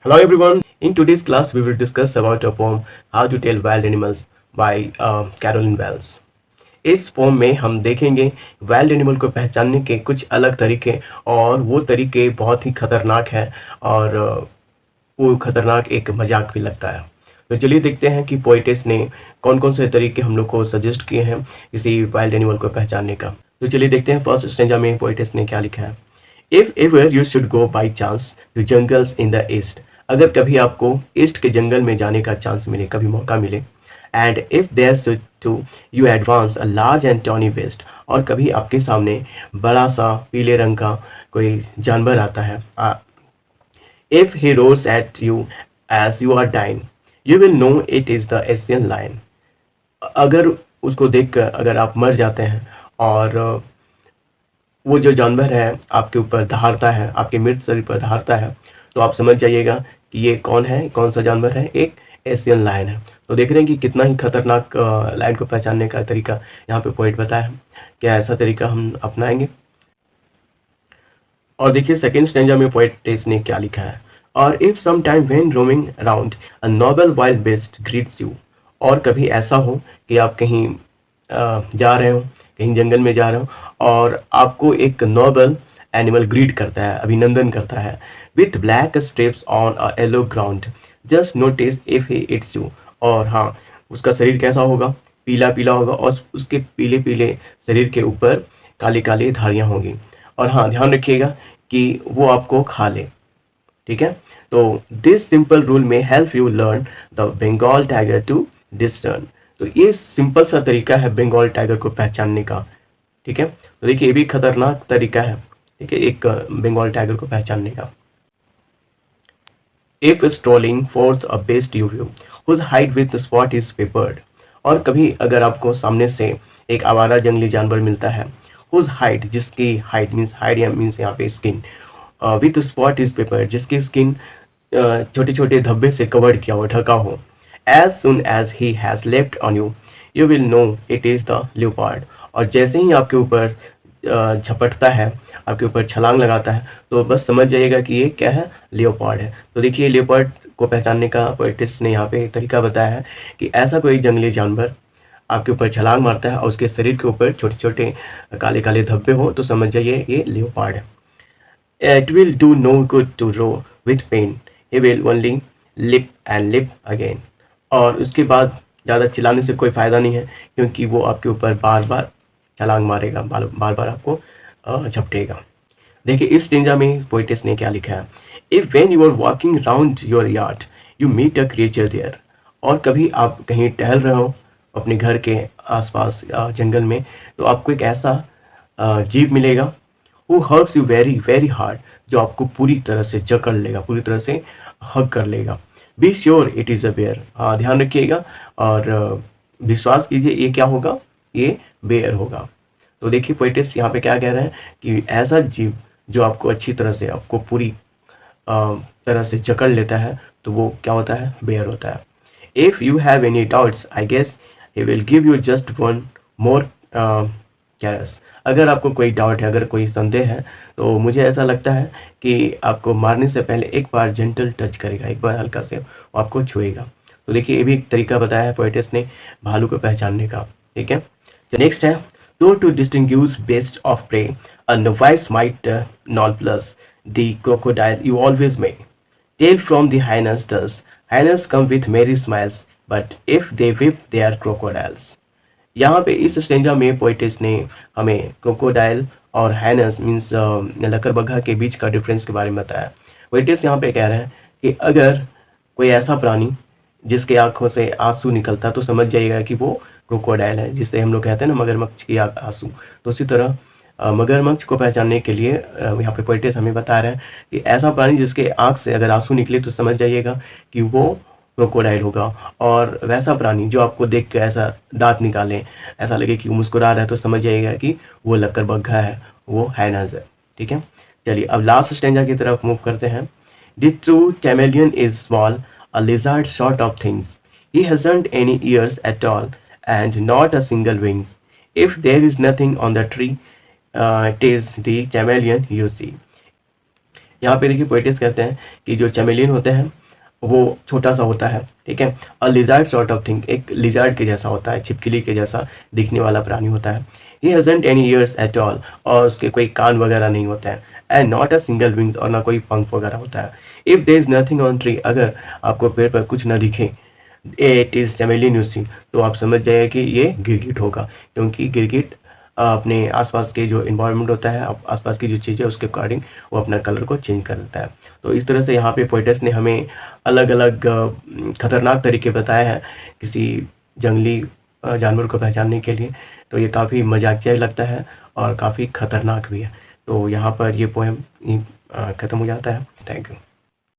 Hello everyone. In today's class, we will discuss about a poem "How to Tell Wild Animals" by Carolyn Wells. इस pome में हम देखेंगे wild animal को पहचानने के कुछ अलग तरीके और वो तरीके बहुत ही खतरनाक हैं और वो खतरनाक एक मजाक भी लगता है। तो चलिए देखते हैं कि पोइटेस ने कौन कौन से तरीके हम लोग को सजेस्ट किए हैं किसी वाइल्ड एनिमल को पहचानने का। तो चलिए देखते हैं फर्स्ट स्टेंजा में पोइटेस ने क्या लिखा है। If ever you should go by chance to jungles in the east, अगर कभी आपको ईस्ट के जंगल में जाने का चांस मिले, कभी मौका मिले, and if there to you advance a large and tawny beast, और कभी आपके सामने बड़ा सा पीले रंग का कोई जानवर आता है, if he roars at you as you are dying you will know it is the Asian lion, अगर उसको देखकर अगर आप मर जाते हैं और वो जो जानवर है आपके ऊपर दहाड़ता है, आपके मृत शरीर पर दहाड़ता है, तो आप समझ जाइएगा कि ये कौन है, कौन सा जानवर है, एक एशियन लायन है। तो देख रहे हैं कि कितना ही खतरनाक लायन को पहचानने का तरीका यहाँ पे पोइट बताया है। क्या ऐसा तरीका हम अपनाएंगे? और देखिए सेकेंड स्टेंजा में पोइटेस ने क्या लिखा है। और if some time when roaming around a noble wild beast greets you, और कभी ऐसा हो कि आप कहीं जा रहे हो, कहीं जंगल में जा रहे हो और आपको एक नोबल एनिमल ग्रीट करता है, अभिनंदन करता है, with black strips on a yellow ground, just notice if he it's you. और हाँ, उसका शरीर कैसा होगा? पीला पीला होगा और उसके पीले पीले शरीर के ऊपर काली काली धारियाँ होंगी। और हाँ, ध्यान रखिएगा कि वो आपको खा ले। ठीक है, तो दिस सिंपल रूल में help you learn the Bengal tiger to discern. तो ये सिंपल सा तरीका है बंगाल टाइगर को पहचानने का। ठीक है, तो देखिए ये भी खतरनाक तरीका है, ठीक है, एक बंगाल टाइगर को पहचानने का। If strolling forth a beast you view whose height with spot is peppered, और कभी अगर आपको सामने से एक आवारा जंगली जानवर मिलता है, हुज हाइट, जिसकी हाइट मीन्स हाइट या मीन्स यहाँ पे skin, with spot is paper, जिसकी स्किन छोटे छोटे धब्बे से कवर्ड किया हो, ढका हो, as soon as he has left on you you will know it is the leopard, और जैसे ही आपके ऊपर झपटता है, आपके ऊपर छलांग लगाता है, तो बस समझ जाइएगा कि ये क्या है, लियोपार्ड है। तो देखिए लियोपार्ड को पहचानने का पोइटिस्ट ने यहाँ पे तरीका बताया है कि ऐसा कोई जंगली जानवर आपके ऊपर छलांग मारता है और उसके शरीर के ऊपर छोटे छोटे काले काले धब्बे हो, तो समझ जाइए ये लियोपार्ड है। It will do no good to row with pain. He will only live and live again. और उसके बाद ज़्यादा चिल्लाने से कोई फ़ायदा नहीं है, क्योंकि वो आपके ऊपर बार बार छलांग मारेगा, बार बार आपको झपटेगा। देखिए इस स्टेंजा में पोइटेस ने क्या लिखा है। If when you are walking round your yard you meet a creature there, और कभी आप कहीं टहल रहे हो अपने घर के आसपास जंगल में, तो आपको एक ऐसा जीव मिलेगा, वो hugs you very very hard, जो आपको पूरी तरह से जकड़ लेगा, पूरी तरह से हग कर लेगा। Be sure it is a bear, हाँ ध्यान रखिएगा और विश्वास कीजिए ये क्या होगा, ये बेयर होगा। तो देखिए पोइटिस यहाँ पे क्या कह रहे हैं कि ऐसा जीव जो आपको अच्छी तरह से, आपको पूरी तरह से जकड़ लेता है, तो वो क्या होता है, बेयर होता है। If you have any doubts I guess he will give you just one more caress, अगर आपको कोई डाउट है, अगर कोई संदेह है, तो मुझे ऐसा लगता है कि आपको मारने से पहले एक बार जेंटल टच करेगा, एक बार हल्का से वो आपको छुएगा। तो देखिए ये भी एक तरीका बताया है पोइटिस ने भालू को पहचानने का। ठीक है, नेक्स्ट है, तो to distinguish beast of prey a novice might not plus the crocodile you always may tell from the hyenas does hyenas come with merry smiles but if they whip they are crocodiles। यहाँ पे इस stanza में पोइटिस ने हमें crocodile और highness means लकड़बग्घा के बीच का difference के बारे में बताया। पोइटिस यहाँ पे कह रहे हैं कि अगर कोई ऐसा प्राणी जिसके आंखों से आंसू निकलता, तो समझ जाइएगा कि वो क्रोकोडाइल है, जिसे हम लोग कहते हैं ना मगरमच्छ की आंसू। तो उसी तरह मगरमच्छ को पहचानने के लिए यहाँ पे पोइटिस हमें बता रहे हैं कि ऐसा प्राणी जिसके आंख से अगर आंसू निकले, तो समझ जाइएगा कि वो क्रोकोडाइल होगा। और वैसा प्राणी जो आपको देख के ऐसा दांत निकाले, ऐसा लगे कि वो मुस्कुरा रहा है, तो समझ जाइएगा कि वो लकड़बग्घा है, वो हाइनाज है। ठीक है, चलिए अब लास्ट स्टेंजा की तरफ मूव करते हैं। The true chameleon is small, a lizard sort of things. He hasn't any ears at all and not a single wings. If there is nothing on the tree, it is the chameleon you see. यहाँ पे देखिए poet's कहते हैं कि जो चमेलियन होते हैं वो छोटा सा होता है, ठीक है। अ लिज़ार्ड सॉर्ट ऑफ थिंग, एक लिज़ार्ड के जैसा होता है, छिपकली के जैसा दिखने वाला प्राणी होता है। He hasn't any ears at all, और उसके कोई कान वगैरह नहीं होते हैं। And not a single wings, और ना कोई पंख वगैरह होता है। If there is nothing on tree, अगर आपको पेड़ पर कुछ ना दिखे, it is chameleon you see, तो आप समझ जाइए कि ये गिरगिट होगा, क्योंकि गिरगिट अपने आसपास के जो इन्वायरमेंट होता है, आसपास की जो चीज़ें उसके अकॉर्डिंग वो अपना कलर को चेंज कर देता है। तो इस तरह से यहाँ पे पोएटस ने हमें अलग अलग खतरनाक तरीके बताए हैं किसी जंगली जानवर को पहचानने के लिए। तो ये काफ़ी मजाकिया लगता है और काफ़ी खतरनाक भी है। तो यहाँ पर ये पोएम ख़त्म हो जाता है। Thank you.